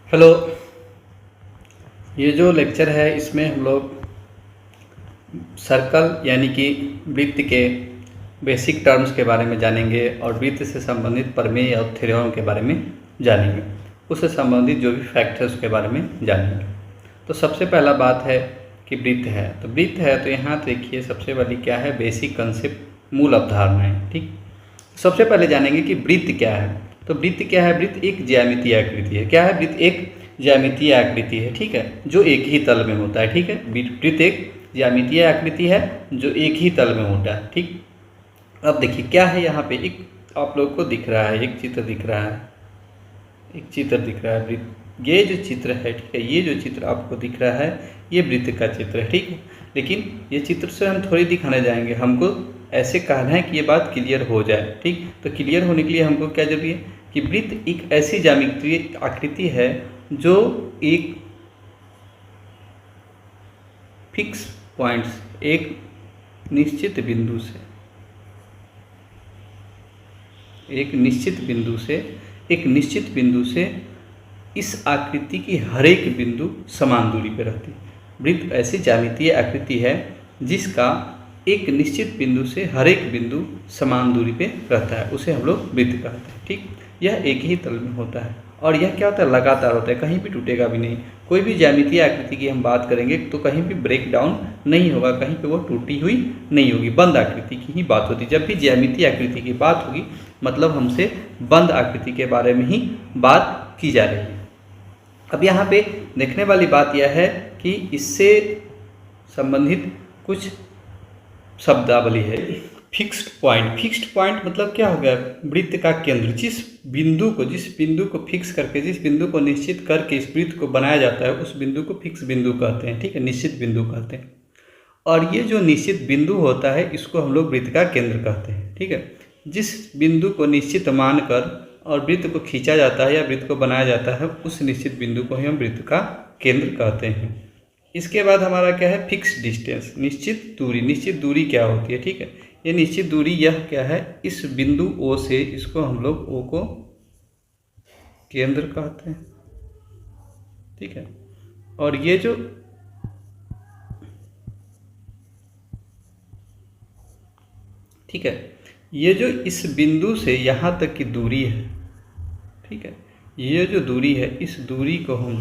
Hello. ये जो lecture है इसमें हम लोग सर्कल यानी कि वृत्त के बेसिक टर्म्स के बारे में जानेंगे और वृत्त से संबंधित प्रमेय और थ्योरम के बारे में जानेंगे, उससे संबंधित जो भी फैक्ट है उसके बारे में जानेंगे। तो सबसे पहला बात है कि वृत्त है, तो वृत्त है तो यहाँ देखिए सबसे पहले क्या है, बेसिक कंसेप्ट, मूल अवधारणाएं। ठीक, सबसे पहले जानेंगे कि वृत्त क्या है। तो वृत्त क्या है? वृत्त एक ज्यामितीय आकृति है। क्या है? वृत्त एक ज्यामितीय आकृति है। ठीक है, जो एक ही तल में होता है। ठीक है, वृत्त एक ज्यामितीय आकृति है जो एक ही तल में होता है। ठीक, अब देखिए क्या है, यहाँ पे एक आप लोग को दिख रहा है, एक चित्र दिख रहा है, एक चित्र दिख रहा है वृत्त। ये जो चित्र है, ठीक है, ये जो चित्र आपको दिख रहा है ये वृत्त का चित्र है। ठीक है, लेकिन ये चित्र से हम थोड़ी दिखाने जाएंगे, हमको ऐसे कहना है कि ये बात क्लियर हो जाए। ठीक, तो क्लियर होने के लिए हमको क्या जरूरी है कि वृत्त एक ऐसी ज्यामितीय आकृति है जो एक फिक्स पॉइंट्स, एक निश्चित बिंदु से एक निश्चित बिंदु से इस आकृति की हर एक बिंदु समान दूरी पर रहती है। वृत्त ऐसी ज्यामितीय आकृति है जिसका एक निश्चित बिंदु से हर एक बिंदु समान दूरी पे रहता है, उसे हम लोग वृत्त कहते हैं। ठीक, यह एक ही तल में होता है और यह क्या होता है, लगातार होता है, कहीं भी टूटेगा भी नहीं। कोई भी ज्यामितीय आकृति की हम बात करेंगे तो कहीं भी ब्रेक डाउन नहीं होगा, कहीं पे वो टूटी हुई नहीं होगी, बंद आकृति की ही बात होती है। जब भी ज्यामितीय आकृति की बात होगी मतलब हमसे बंद आकृति के बारे में ही बात की जा रही है। अब यहाँ पे देखने वाली बात यह है कि इससे संबंधित कुछ शब्दावली है। फिक्स्ड पॉइंट मतलब क्या हो गया, वृत्त का केंद्र, जिस बिंदु को फिक्स करके, जिस बिंदु को निश्चित करके इस वृत्त को बनाया जाता है उस बिंदु को फिक्स बिंदु कहते हैं। ठीक है, निश्चित बिंदु कहते हैं। और ये जो निश्चित बिंदु होता है इसको हम लोग वृत्त का केंद्र कहते हैं। ठीक है, जिस बिंदु को निश्चित मानकर और वृत्त को खींचा जाता है या वृत्त को बनाया जाता है उस निश्चित बिंदु को ही हम वृत्त का केंद्र कहते हैं। इसके बाद हमारा क्या है, फिक्स डिस्टेंस, निश्चित दूरी क्या होती है। ठीक है, ये निश्चित दूरी यह क्या है, इस बिंदु O से, इसको हम लोग O को केंद्र कहते हैं। ठीक है, और ये जो ठीक है, ये जो इस बिंदु से यहाँ तक की दूरी है, ठीक है, ये जो दूरी है इस दूरी को हम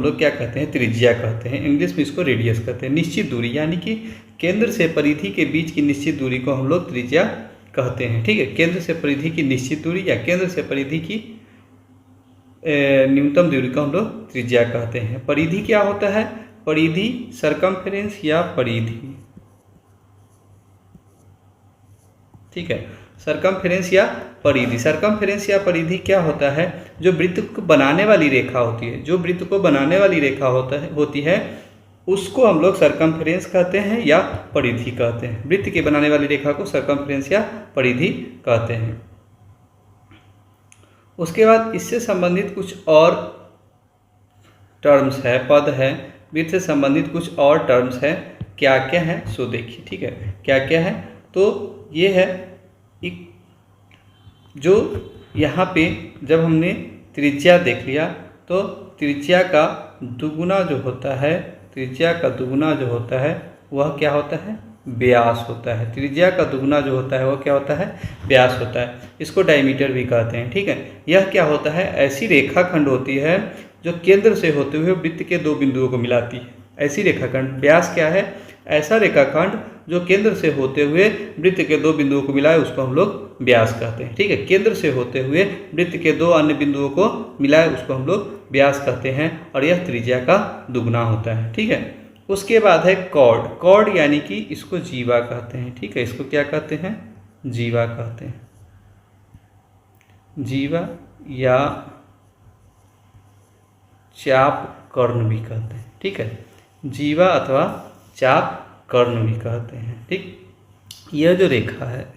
लोग क्या कहते हैं, त्रिज्या कहते हैं। इंग्लिश में इसको रेडियस कहते हैं। निश्चित दूरी यानी कि केंद्र से परिधि के बीच की निश्चित दूरी को हम लोग त्रिज्या कहते हैं। ठीक है, केंद्र से परिधि की निश्चित दूरी या केंद्र से परिधि की न्यूनतम दूरी को हम लोग त्रिज्या कहते हैं। परिधि क्या होता है, परिधि सरकमफेरेंस या परिधि, ठीक है, सरकमफेरेंस या परिधि क्या होता है, जो वृत्त को बनाने वाली रेखा होती है, होती है उसको हम लोग सरकमफेरेंस कहते हैं या परिधि कहते हैं। वृत्त के बनाने वाली रेखा को सरकमफेरेंस या परिधि कहते हैं। उसके बाद इससे संबंधित कुछ और टर्म्स है, पद है, वृत्त से संबंधित कुछ और टर्म्स है। क्या क्या है सो देखिए। ठीक है, क्या क्या है, तो ये है एक, जो यहाँ पे जब हमने त्रिज्या देख लिया तो त्रिज्या का दुगुना जो होता है वह क्या होता है, व्यास होता है। त्रिज्या का दुगुना जो होता है वह क्या होता है, व्यास होता है। इसको डायमीटर भी कहते हैं। ठीक है, यह क्या होता है, ऐसी रेखाखंड होती है जो केंद्र से होते हुए वृत्त के दो बिंदुओं को मिलाती है। ऐसी रेखाखंड, व्यास क्या है, ऐसा रेखाखंड जो केंद्र से होते हुए वृत्त के दो बिंदुओं को मिलाए उसको हम लोग व्यास कहते हैं। ठीक है, केंद्र से होते हुए वृत्त के दो अन्य बिंदुओं को मिलाए उसको हम लोग व्यास कहते हैं और यह त्रिज्या का दुगुना होता है। ठीक है, उसके बाद है कॉर्ड यानी कि इसको जीवा कहते हैं। ठीक है, इसको क्या कहते हैं, जीवा कहते हैं। जीवा या चाप कर्ण भी कहते हैं। ठीक है, जीवा अथवा चाप कर्ण भी कहते हैं। ठीक, यह जो रेखा है,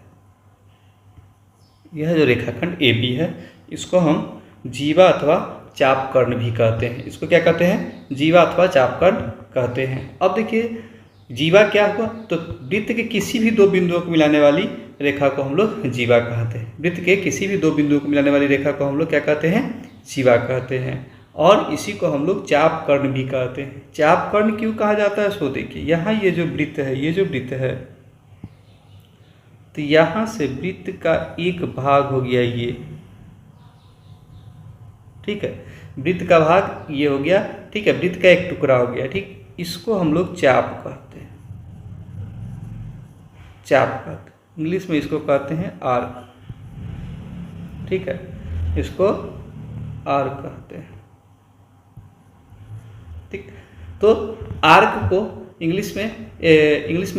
यह जो रेखाखंड AB है इसको हम जीवा अथवा चाप कर्ण भी कहते हैं। इसको क्या कहते हैं, जीवा अथवा चाप कर्ण कहते हैं। अब देखिए जीवा क्या हुआ, तो वृत्त के किसी भी दो बिंदुओं को मिलाने वाली रेखा को हम लोग जीवा कहते हैं। वृत्त के किसी भी दो बिंदुओं को मिलाने वाली रेखा को हम लोग क्या कहते हैं? जीवा कहते हैं। और इसी को हम लोग चाप कर्ण भी कहते हैं। चाप कर्ण क्यों कहा जाता है? सो देखिए, यहाँ ये जो वृत्त है, ये जो वृत्त है, तो यहाँ से वृत्त का एक भाग हो गया ये, ठीक है, वृत्त का भाग ये हो गया, ठीक है, वृत्त का एक टुकड़ा हो गया, ठीक, इसको हम लोग चाप कहते हैं, चाप कहते हैं। इंग्लिश में इसको कहते हैं आर्क, ठीक है, इसको आर्क कहते हैं, ठीक। तो आर्क को इंग्लिश में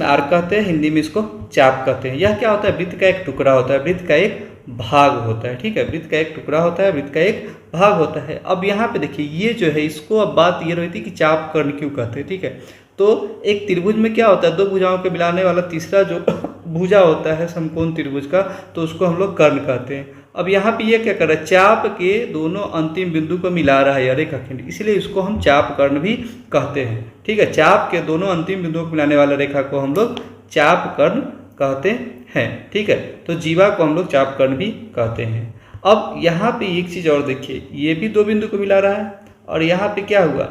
आर्क कहते हैं, हिंदी में इसको चाप कहते हैं। यह क्या होता है? वृत्त का एक टुकड़ा होता है, वृत्त का एक भाग होता है, ठीक है, वृत्त का एक टुकड़ा होता है, वृत्त का एक भाग होता है। अब यहाँ पे देखिए, ये जो है, इसको अब बात ये रही थी कि चाप कर्ण क्यों कहते हैं, ठीक है। तो एक त्रिभुज में क्या होता है? दो भुजाओं के मिलाने वाला तीसरा जो भुजा होता है समकोण त्रिभुज का, तो उसको हम लोग कर्ण कहते हैं। अब यहाँ पे ये क्या कर रहा है? चाप के दोनों अंतिम बिंदु को मिला रहा है रेखाखंड, इसलिए इसको हम चाप कर्ण भी कहते हैं, ठीक है। चाप के दोनों अंतिम बिंदुओं को मिलाने वाला रेखा को हम लोग चाप कर्ण कहते हैं, ठीक है। तो जीवा को हम लोग चाप कर्ण भी कहते हैं। अब यहाँ पे एक चीज़ और देखिए, ये भी दो बिंदु को मिला रहा है, और यहाँ पे क्या हुआ?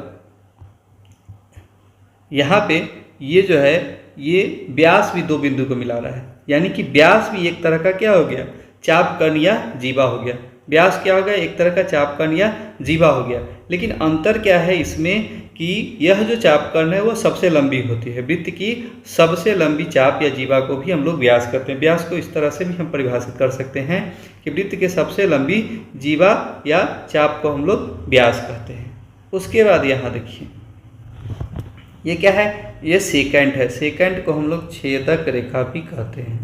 यहाँ पे ये जो है, ये व्यास भी दो बिंदु को मिला रहा है, यानी कि व्यास भी एक तरह का क्या हो गया? चाप कर्ण या जीवा हो गया। व्यास क्या हो गया? एक तरह का चाप कर्ण या जीवा हो गया। लेकिन अंतर क्या है इसमें कि यह जो चाप कर्ण है वो सबसे लंबी होती है। वृत्त की सबसे लंबी चाप या जीवा को भी हम लोग व्यास करते हैं। व्यास को इस तरह से भी हम परिभाषित कर सकते हैं कि वृत्त के सबसे लंबी जीवा या चाप को हम लोग व्यास कहते हैं। उसके बाद यहाँ देखिए, ये क्या है? ये सेकेंड है। सेकेंड को हम लोग छेदक रेखा भी कहते हैं,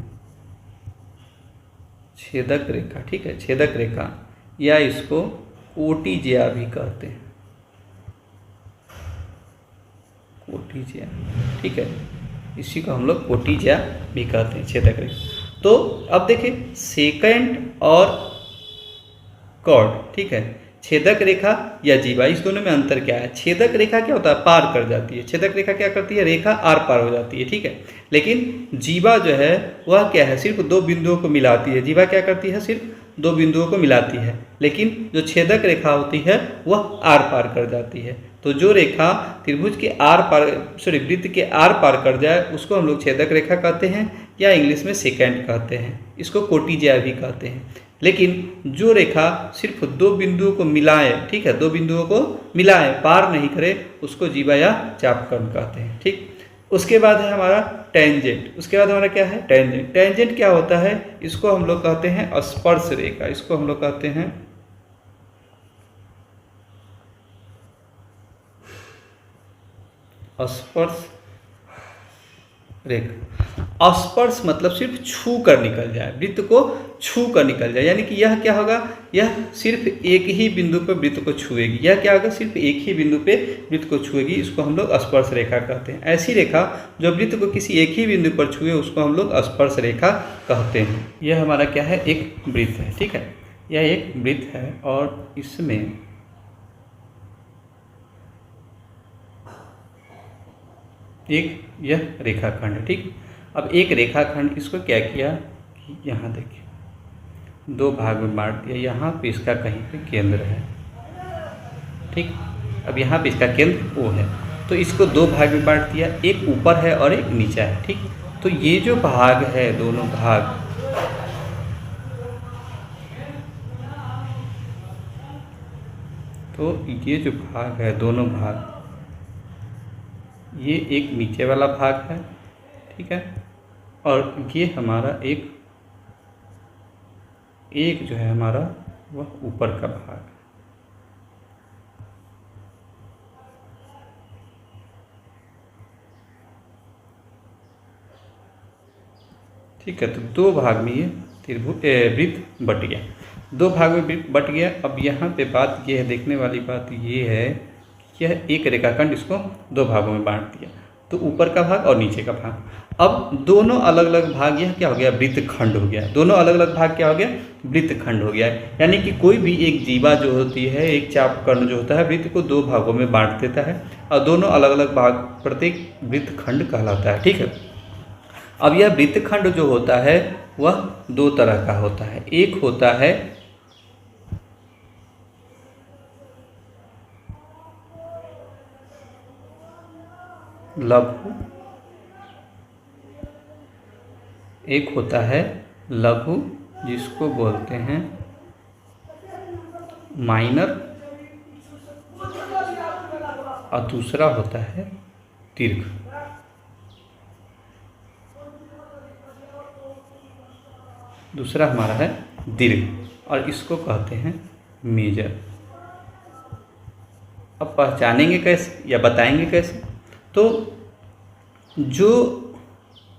छेदक रेखा, ठीक है, छेदक रेखा, या इसको कोटिज्या भी कहते हैं, कोटिज्या, ठीक है, इसी को हम लोग कोटिज्या भी कहते हैं, छेदक रेखा। तो अब देखिए, सेकेंड और कॉर्ड, ठीक है, छेदक रेखा या जीवा, इस दोनों में अंतर क्या है? छेदक रेखा क्या होता है? पार कर जाती है। छेदक रेखा क्या करती है? रेखा आर पार हो जाती है, ठीक है। लेकिन जीवा जो है वह क्या है? सिर्फ दो बिंदुओं को मिलाती है। जीवा क्या करती है? सिर्फ दो बिंदुओं को मिलाती है। लेकिन जो छेदक रेखा होती है वह आर पार कर जाती है। तो जो रेखा त्रिभुज के वृत्त के आर पार कर जाए उसको हम लोग छेदक रेखा कहते हैं, या इंग्लिश में सेकेंड कहते हैं, इसको कोटिज्या भी कहते हैं। लेकिन जो रेखा सिर्फ दो बिंदुओं को मिलाए, ठीक है, दो बिंदुओं को मिलाए, पार नहीं करे, उसको जीवा या चाप कर्ण कहते हैं, ठीक। उसके बाद है हमारा टेंजेंट। उसके बाद हमारा क्या है? टेंजेंट। टेंजेंट क्या होता है? इसको हम लोग कहते हैं स्पर्श रेखा, इसको हम लोग कहते हैं स्पर्श रेखा। स्पर्श मतलब सिर्फ छू कर निकल जाए, वृत्त को छू कर निकल जाए, यानी कि यह क्या होगा? यह सिर्फ एक ही बिंदु पर वृत्त को छुएगी। यह क्या होगा? सिर्फ एक ही बिंदु पे वृत्त को छुएगी, इसको हम लोग स्पर्श रेखा कहते हैं। ऐसी रेखा जो वृत्त को किसी एक ही बिंदु पर छुए उसको हम लोग स्पर्श रेखा कहते हैं। यह हमारा क्या है? एक वृत्त है, ठीक है, यह एक वृत्त है और इसमें एक यह रेखाखंड है, ठीक। अब एक रेखाखंड, इसको क्या किया कि यहाँ देखिए दो भाग में बांट दिया। यहाँ पे इसका कहीं पे केंद्र है, ठीक। अब यहाँ पे इसका केंद्र O है, तो इसको दो भाग में बांट दिया, एक ऊपर है और एक नीचा है, ठीक। तो ये जो भाग है, दोनों भाग, तो ये जो भाग है, दोनों भाग, ये एक नीचे वाला भाग है, ठीक है, और ये हमारा एक जो है हमारा वह ऊपर का भाग है, ठीक है। तो दो भाग में ये वृत्त बट गया, दो भाग में वृत्त बट गया। अब यहाँ पे बात ये है, देखने वाली बात ये है, यह एक रेखाखंड, इसको दो भागों में बांट दिया, तो ऊपर का भाग और नीचे का भाग। अब दोनों अलग अलग भाग, यह क्या हो गया? वृत्तखंड हो गया। दोनों अलग अलग भाग क्या हो गया? वृत्तखंड हो गया। यानी कि कोई भी एक जीवा जो होती है, एक चाप कर्ण जो होता है, वृत्त को दो भागों में बांट देता है और दोनों अलग अलग भाग प्रत्येक वृत्तखंड कहलाता है, ठीक है। अब यह वृत्तखंड जो होता है वह दो तरह का होता है। एक होता है लघु, एक होता है लघु जिसको बोलते हैं माइनर, और दूसरा होता है दीर्घ। दूसरा हमारा है दीर्घ और इसको कहते हैं मेजर। अब पहचानेंगे कैसे या बताएंगे कैसे? तो जो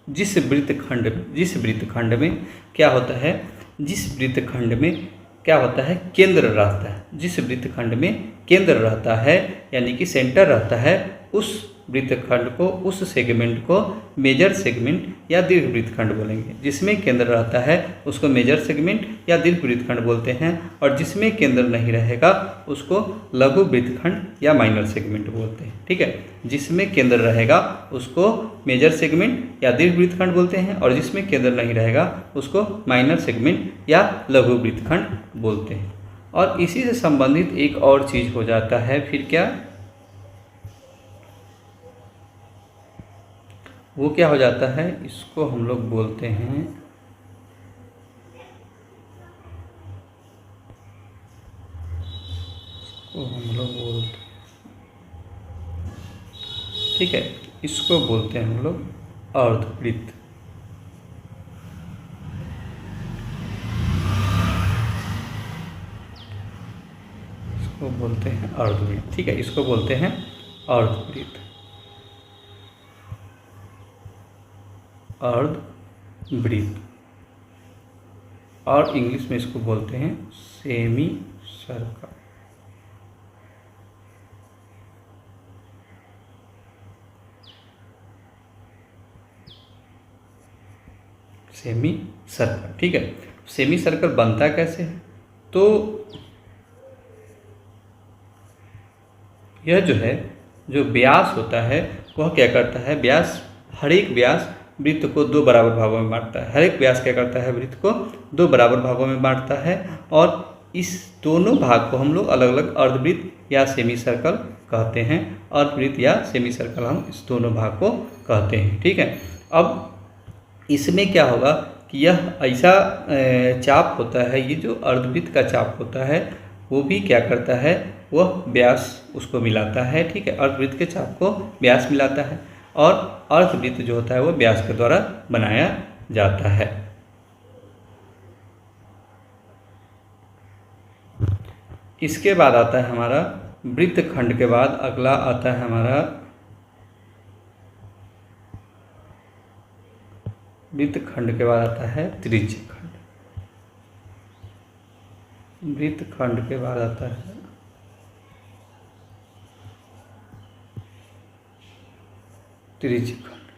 जिस वृत्तखंड में क्या होता है, जिस वृत्तखंड में क्या होता है, केंद्र रहता है, जिस वृत्तखंड में केंद्र रहता है यानी कि सेंटर रहता है, उस वृत्तखंड को, उस सेगमेंट को मेजर सेगमेंट या दीर्घ वृत्तखंड बोलेंगे। जिसमें केंद्र रहता है उसको मेजर सेगमेंट या दीर्घ वृत्तखंड बोलते हैं, और जिसमें केंद्र नहीं रहेगा उसको लघु वृत्तखंड या माइनर सेगमेंट बोलते हैं। ठीक है, जिसमें केंद्र रहेगा उसको मेजर सेगमेंट या दीर्घ वृत्तखंड बोलते हैं, और जिसमें केंद्र नहीं रहेगा उसको माइनर सेगमेंट या लघु वृत्तखंड बोलते हैं। और इसी से संबंधित एक और चीज़ हो जाता है, फिर क्या, वो क्या हो जाता है, इसको हम लोग बोलते हैं ठीक है, इसको बोलते हैं हम लोग अर्धवृत्त। इसको बोलते हैं अर्धवृत्त। ठीक है, इसको बोलते हैं अर्धवृत्त, अर्धवृत्त, और इंग्लिश में इसको बोलते हैं सेमी सर्कल। Semi circle. ठीक है, सेमी सर्कल बनता कैसे है? तो यह जो है, जो व्यास होता है वह क्या करता है, व्यास, हर एक व्यास वृत्त को दो बराबर भागों में बांटता है। हर एक व्यास क्या करता है, वृत्त को दो बराबर भागों में बांटता है, और इस दोनों भाग को हम लोग अलग अलग अर्धवृत्त या सेमी सर्कल कहते हैं। अर्धवृत्त या सेमी सर्कल हम इस दोनों भाग को कहते हैं। ठीक है, अब इसमें क्या होगा कि यह ऐसा चाप होता है, ये जो अर्धवृत्त का चाप होता है वो भी क्या करता है, वह व्यास उसको मिलाता है। ठीक है, अर्धवृत्त के चाप को व्यास मिलाता है, और अर्धवृत्त जो होता है वो व्यास के द्वारा बनाया जाता है। इसके बाद आता है हमारा वृत्तखंड के बाद अगला आता है हमारा वृत्तखंड के बाद आता है त्रिज्यखंड। वृत्तखंड के बाद आता है त्रिज्यखंड।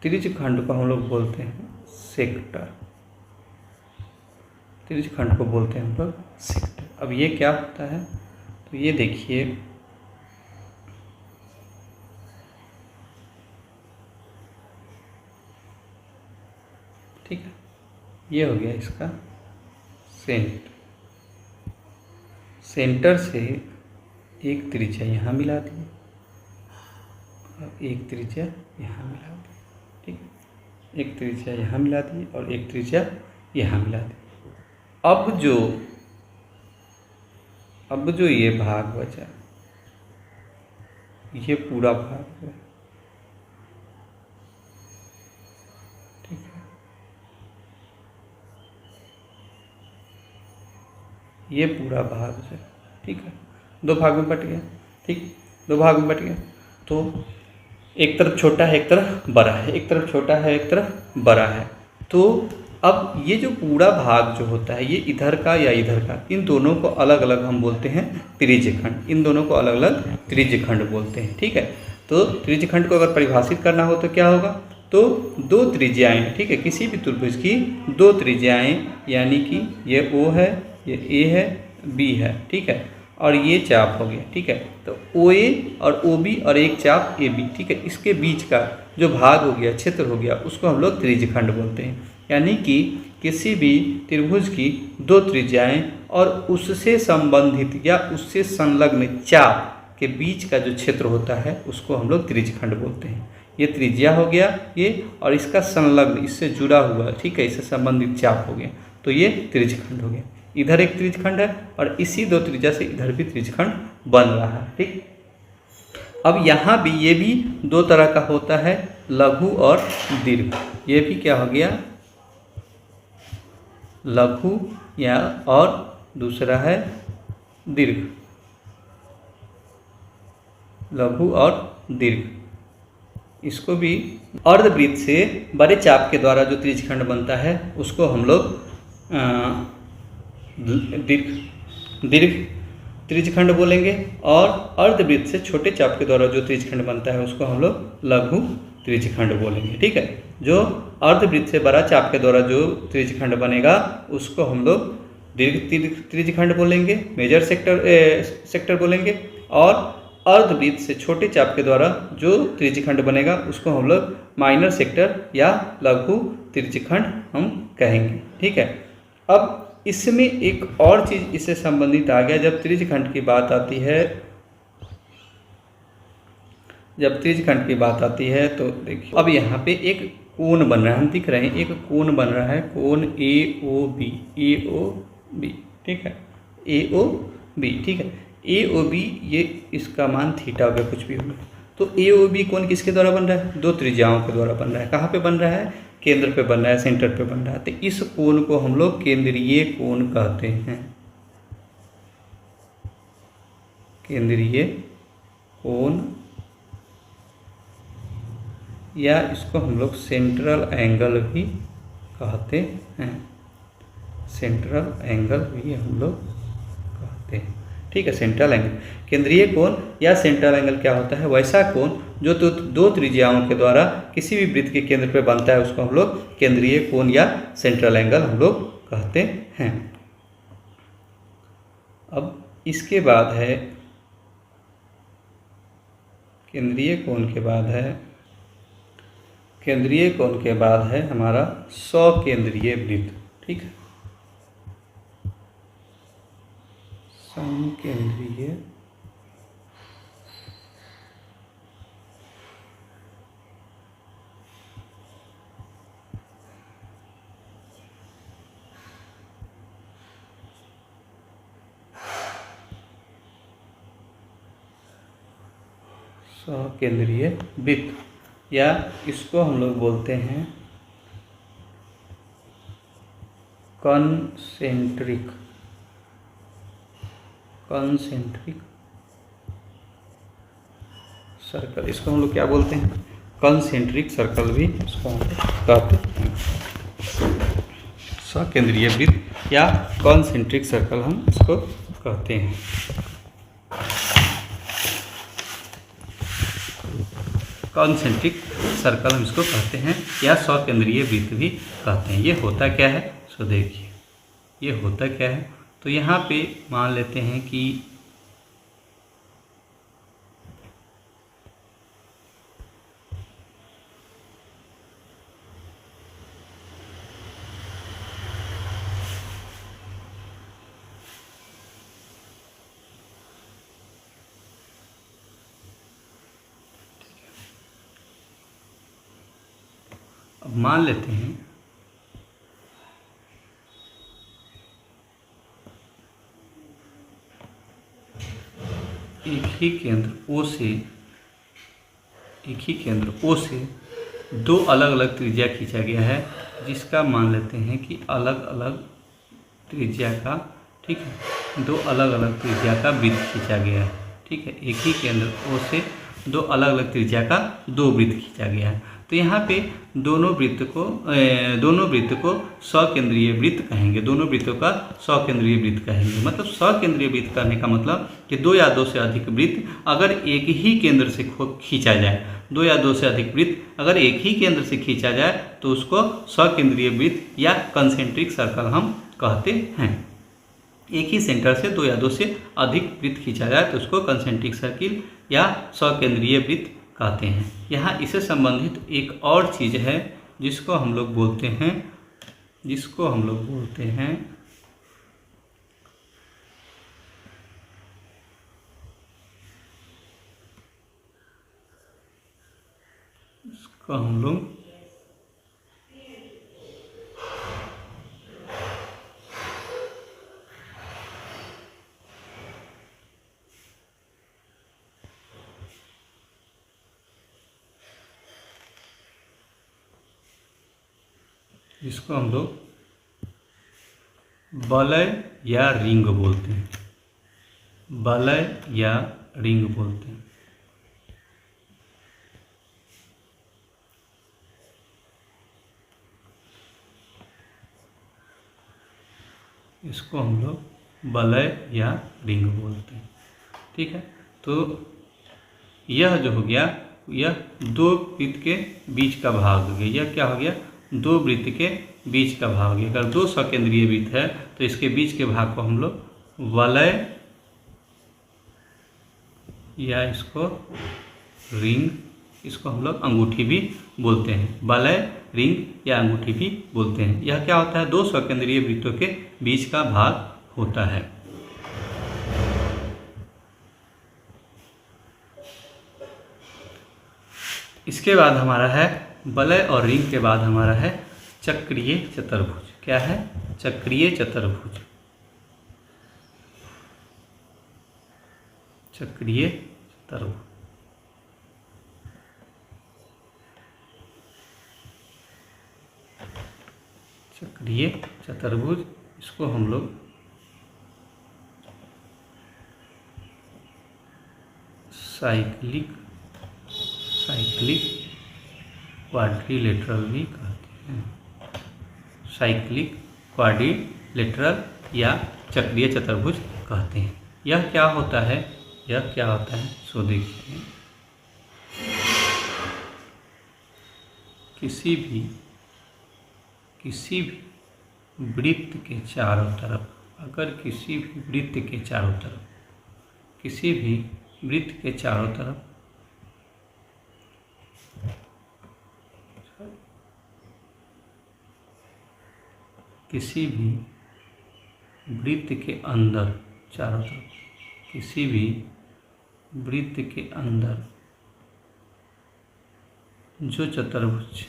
त्रिज्यखंड को हम लोग बोलते हैं सेक्टर। त्रिज्यखंड को बोलते हैं हम लोग सेक्टर। अब ये क्या होता है, तो ये देखिए, ठीक है, ये हो गया इसका सेंटर। सेंटर से एक त्रिज्या यहाँ मिला दी और एक त्रिज्या यहाँ मिला दी। ठीक है, एक त्रिज्या यहाँ मिला दी और एक त्रिज्या यहाँ मिला दी। अब जो ये भाग बचा, ये पूरा भाग है, ठीक है, ये पूरा भाग है। ठीक है, दो भाग में बट गया। ठीक, दो भाग में बट गया, तो एक तरफ छोटा है एक तरफ बड़ा है, एक तरफ छोटा है एक तरफ बड़ा है। तो अब ये जो पूरा भाग जो होता है, ये इधर का या इधर का, इन दोनों को अलग अलग हम बोलते हैं त्रिज्यखंड। इन दोनों को अलग अलग त्रिज्यखंड बोलते हैं। ठीक है, तो त्रिज्यखंड को अगर परिभाषित करना हो तो क्या होगा, तो दो त्रिज्याएं, ठीक है, किसी भी त्रिभुज की दो त्रिज्याएं, यानी कि ये O है, ये A है, B है। ठीक है, और ये चाप हो गया। ठीक है, तो OA और OB और एक चाप AB। ठीक है, इसके बीच का जो भाग हो गया, क्षेत्र हो गया, उसको हम लोग त्रिज्यखंड बोलते हैं। यानी कि किसी भी त्रिभुज की दो त्रिज्याएं और उससे संबंधित या उससे संलग्न चाप के बीच का जो क्षेत्र होता है उसको हम लोग त्रिज्यखंड बोलते हैं। ये त्रिज्या हो गया ये, और इसका संलग्न, इससे जुड़ा हुआ, ठीक है, इससे संबंधित चाप हो गया, तो ये त्रिज्यखंड हो गया। इधर एक त्रिज्यखंड है और इसी दो त्रिज्या से इधर भी त्रिज्यखंड बन रहा है। ठीक, अब यहाँ भी ये भी दो तरह का होता है, लघु और दीर्घ। ये भी क्या हो गया, लघु या, और दूसरा है दीर्घ, लघु और दीर्घ। इसको भी अर्धवृत्त से बड़े चाप के द्वारा जो त्रिज्यखंड बनता है उसको हम लोग दीर्घ त्रिज्यखंड बोलेंगे, और अर्धवृत्त से छोटे चाप के द्वारा जो त्रिज्यखंड बनता है उसको हम लोग लघु त्रिज्यखंड बोलेंगे। ठीक है, जो अर्धवृत्त से बड़ा चाप के द्वारा जो त्रिज्यखंड बनेगा उसको हम लोग दीर्घ त्रिज्यखंड बोलेंगे, मेजर सेक्टर बोलेंगे, और अर्धवृत्त से छोटे चाप के द्वारा जो त्रिज्यखंड बनेगा उसको हम लोग माइनर सेक्टर या लघु त्रिज्यखंड हम कहेंगे। ठीक है, अब इसमें एक और चीज़ इससे संबंधित आ गया, जब त्रिज्यखंड की बात आती है, जब त्रिज्यखंड की बात आती है तो देखिए अब यहाँ पे एक कोण बन रहा है, हम दिख रहे हैं, एक कोण बन रहा है, कोण AOB, AOB, ठीक है, AOB, ठीक है, AOB, ये इसका मान थीटा हो गया, कुछ भी हो गया। तो AOB कोण किसके द्वारा बन रहा है, दो त्रिज्याओं के द्वारा बन रहा है। कहाँ पे बन रहा है, केंद्र पे बन रहा है, सेंटर पे बन रहा है। तो इस कोण को हम लोग केंद्रीय कोण कहते हैं, केंद्रीय कोण, या इसको हम लोग सेंट्रल एंगल भी कहते हैं, सेंट्रल एंगल भी हम लोग कहते हैं। ठीक है, सेंट्रल एंगल, केंद्रीय कोण या सेंट्रल एंगल क्या होता है, वैसा कोण जो दो त्रिज्याओं के द्वारा किसी भी वृत्त के केंद्र पे बनता है उसको हम लोग केंद्रीय कोण या सेंट्रल एंगल हम लोग कहते हैं। अब इसके बाद है, केंद्रीय कोण के बाद है, केंद्रीय कोण के बाद है हमारा सकेंद्रीय वृत्त। ठीक है, समकेंद्रीय सकेंद्रीय वृत्त, या इसको हम लोग बोलते हैं कंसेंट्रिक, कंसेंट्रिक सर्कल, इसको हम लोग क्या बोलते हैं, कंसेंट्रिक सर्कल भी इसको हम लोग कहते हैं। सकेंद्रीय वृत्त या कंसेंट्रिक सर्कल हम इसको कहते हैं। कंसेंट्रिक सर्कल हम इसको कहते हैं या सकेंद्रीय वृत्त भी कहते हैं। ये होता क्या है, सो देखिए ये होता क्या है। तो यहाँ पे मान लेते हैं कि अब मान लेते हैं एक ही केंद्र O से, एक ही केंद्र O से दो अलग अलग त्रिज्या खींचा गया है, जिसका मान लेते हैं कि अलग अलग त्रिज्या का, ठीक है, दो अलग अलग त्रिज्या का वृत्त खींचा गया है। ठीक है, एक ही केंद्र O से दो अलग अलग त्रिज्या का दो वृत्त खींचा गया है। तो यहाँ पे दोनों वृत्त को सकेंद्रीय वृत्त कहेंगे, दोनों वृत्तों का सकेंद्रीय वृत्त कहेंगे। मतलब सकेंद्रीय वृत्त करने का मतलब कि दो या दो से अधिक वृत्त अगर एक ही केंद्र से खींचा जाए, दो या दो से अधिक वृत्त अगर एक ही केंद्र से खींचा जाए तो उसको सकेंद्रीय वृत्त या कंसेंट्रिक सर्कल हम कहते हैं। एक ही सेंटर से दो या दो से अधिक वृत्त खींचा जाए तो उसको कंसेंट्रिक सर्किल या सकेंद्रीय वृत्त कहते हैं। यहाँ इससे संबंधित एक और चीज़ है जिसको हम लोग बोलते हैं जिसको हम लोग बोलते हैं इसको हम लोग वलय या रिंग बोलते हैं। वलय या रिंग बोलते हैं। इसको हम लोग वलय या रिंग बोलते हैं। ठीक है, तो यह जो हो गया, यह दो वृत्त के बीच का भाग हो गया। यह क्या हो गया? दो वृत्त के बीच का भाग हो गया। अगर दो सकेंद्रीय वृत्त है तो इसके बीच के भाग को हम लोग वलय या इसको रिंग, इसको हम लोग अंगूठी भी बोलते हैं। वलय, रिंग या अंगूठी भी बोलते हैं। यह क्या होता है? दो सकेंद्रीय वृत्तों के बीच का भाग होता है। इसके बाद हमारा है वलय और रिंग के बाद हमारा है चक्रीय चतुर्भुज। क्या है? चक्रीय चतुर्भुज। चक्रीय चतुर्भुज। चक्रीय चतुर्भुज, इसको हम लोग साइक्लिक क्वाड्रिलेटरल भी कहते हैं। साइक्लिक क्वाड्रिलेटरल या चक्रीय चतुर्भुज कहते हैं। यह क्या होता है? यह क्या होता है सो देखिए, किसी भी वृत्त के चारों तरफ, अगर किसी भी वृत्त के चारों तरफ, किसी भी वृत्त के चारों तरफ किसी भी वृत्त के अंदर, चारों तरफ किसी भी वृत्त के अंदर जो चतुर्भुज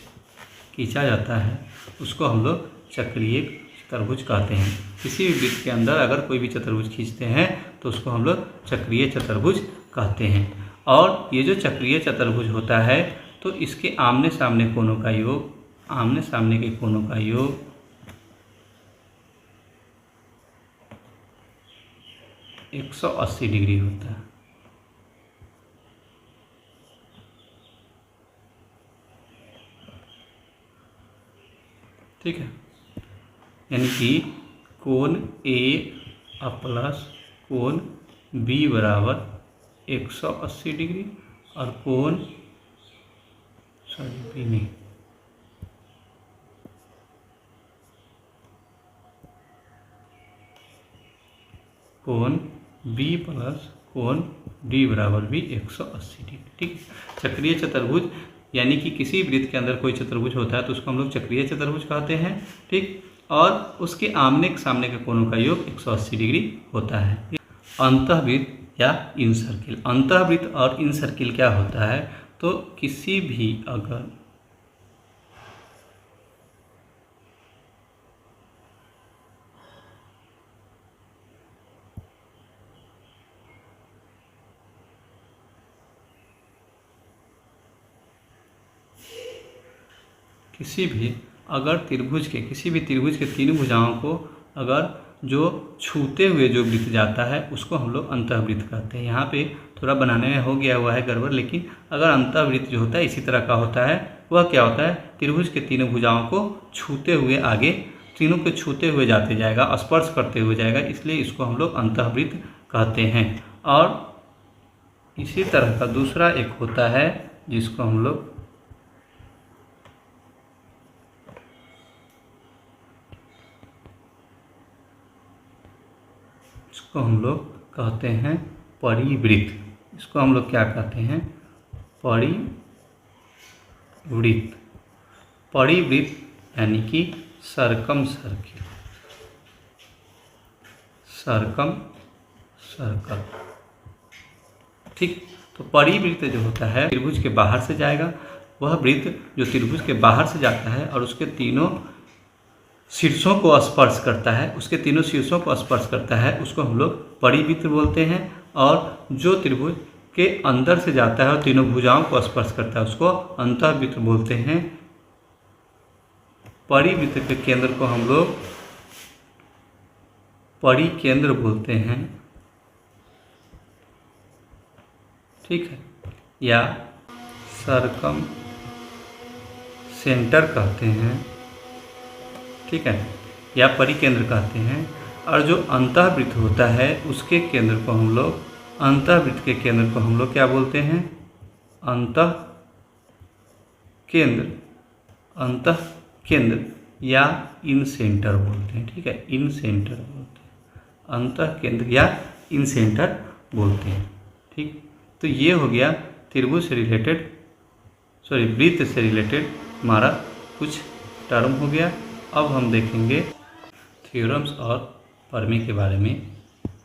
खींचा जाता है उसको हम लोग चक्रीय चतुर्भुज कहते हैं। किसी भी वृत्त के अंदर अगर कोई भी चतुर्भुज खींचते हैं तो उसको हम लोग चक्रीय चतुर्भुज कहते हैं। और ये जो चक्रीय चतुर्भुज होता है तो इसके आमने सामने कोणों का योग, आमने सामने के कोणों का योग 180 डिग्री होता है। ठीक है, यानी कि कोण ए प्लस कोण बी बराबर 180 डिग्री और कोण बी नहीं, कोण बी प्लस कोण डी बराबर भी 180 डिग्री। ठीक है, चक्रीय चतुर्भुज यानी कि किसी वृत्त के अंदर कोई चतुर्भुज होता है तो उसको हम लोग चक्रीय चतुर्भुज कहते हैं। ठीक, और उसके आमने सामने के कोणों का योग 180 डिग्री होता है। अंतःवृत्त या इन सर्किल, अंतःवृत्त और इन सर्किल क्या होता है? तो किसी भी अगर किसी भी त्रिभुज के तीनों भुजाओं को अगर जो छूते हुए जो वृत्त जाता है उसको हम लोग अंतःवृत्त कहते हैं। यहाँ पे थोड़ा बनाने में हो गया हुआ है गड़बड़, लेकिन अगर अंतःवृत्त जो होता है इसी तरह का होता है। वह क्या होता है? त्रिभुज के तीनों भुजाओं को छूते हुए आगे, तीनों को छूते हुए जाते जाएगा, स्पर्श करते हुए जाएगा, इसलिए इसको हम लोग अंतःवृत्त कहते हैं। और इसी तरह का दूसरा एक होता है जिसको हम लोग कहते हैं परिवृत्त। इसको हम लोग क्या कहते हैं? परिवृत्त। परिवृत्त यानी कि सर्कम सर्किल, सर्कम सर्कल। ठीक, तो परिवृत्त जो होता है त्रिभुज के बाहर से जाएगा, वह वृत्त जो त्रिभुज के बाहर से जाता है और उसके तीनों शीर्षों को स्पर्श करता है, उसके तीनों शीर्षों को स्पर्श करता है, उसको हम लोग परिवृत्त बोलते हैं। और जो त्रिभुज के अंदर से जाता है और तीनों भुजाओं को स्पर्श करता है, उसको अंतःवृत्त बोलते हैं। परिवृत्त के केंद्र को हम लोग परिकेंद्र बोलते हैं। ठीक है, या सर्कम सेंटर कहते हैं। ठीक है, या परिकेंद्र कहते हैं। और जो अंतःवृत्त होता है उसके केंद्र को हम लोग, अंतःवृत्त के केंद्र को हम लोग क्या बोलते हैं? अंतः केंद्र, अंतः केंद्र या इन सेंटर बोलते हैं। ठीक है, इन सेंटर बोलते हैं, अंतः केंद्र या इन सेंटर बोलते हैं। ठीक, तो ये हो गया त्रिभुज से रिलेटेड, सॉरी वृत्त से रिलेटेड हमारा कुछ टर्म हो गया। अब हम देखेंगे थ्योरम्स और प्रमेय के बारे में